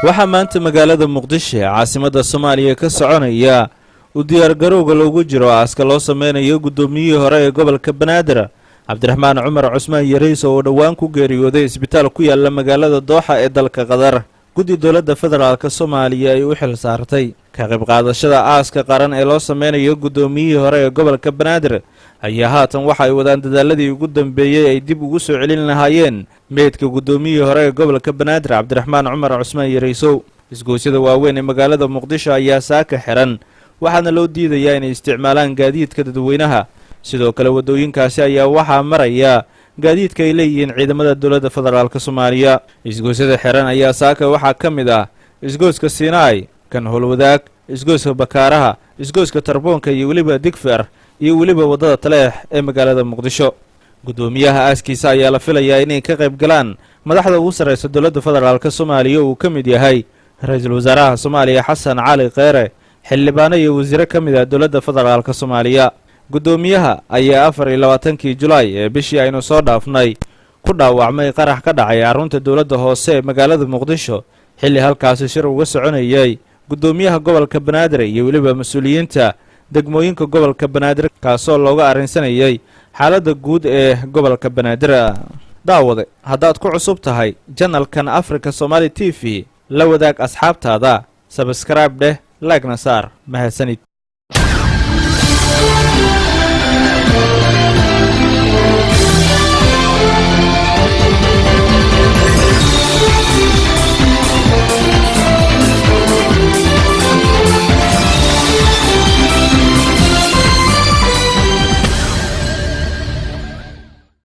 waxaa maanta magaalada muqdisho ee caasimadda Soomaaliya ka soconaya u diyaargarowga loogu jiro aaska loo sameynayo gudoomiyihii hore ee gobolka Banaadir Cabdiraxmaan Cumar Cusmaan Yariis oo dhawaan ku geeriyooday isbitaal ku yaala magaalada Dooxa ee dalka Qatar. guddi dowladda federaalka Soomaaliya ay u xil saartay ka qayb qaadashada aaska qaran ee loo sameynayo gudoomiyihii hore ee gobolka Banaadir ayaa haatan waxa ay wadaan dadaaladii ugu dambeeyay ay dib ugu soo celin lahaayeen meedka gudoomiyihii hore ee gobolka Banaadir Cabdiraxmaan Cumar Cusmaan Yariis. isgoysyada waaweyn ee magaalada Muqdisho ayaa saaka xiran waxaana loo diidayaa inay isticmaalaan gaadiidka dadweynaha. sidoo kale wadooyinkaasi ayaa waxaa maraya gaadiidka ay leeyihiin ciidamada dowladda federaalka Soomaaliya. isgoysyada xiran ayaa saaka waxaa ka mid ah isgoyska Siinaay, kan Howlwadaag, isgoyska Bakaaraha, isgoyska Tarboonka iyo weliba Digfeer iyo weliba wadada Taleex ee magaalada Muqdisho. gudoomiyaha aaskiisa ayaa la filayaa inay ka qayb galaan madaxda ugu sareysa dowladda federaalka Soomaaliya uu ka mid yahay ra'iisul wasaaraha Soomaaliya Xasan Cali Kheyre, xildhibaano iyo wasiiro ka mid ah dowladda federaalka Soomaaliya. gudoomiyaha ayaa 24kii Julaay ee bishii aynu soo dhaafnay ku dhaawacmay qarax ka dhacay xarunta dowladda hoose ee magaalada Muqdisho xilli halkaas shir uga soconayay gudoomiyaha gobolka Banaadir iyo weliba mas'uuliyiinta degmooyinka gobolka Banaadir kaasoo looga arinsanayay xaaladda guud ee gobolka Banaadir. daawade haddaad ku cusub tahay channelkan Africa Somali TV la wadaag asxaabtaada, subscribe dheh, like na saar. mahadsanid.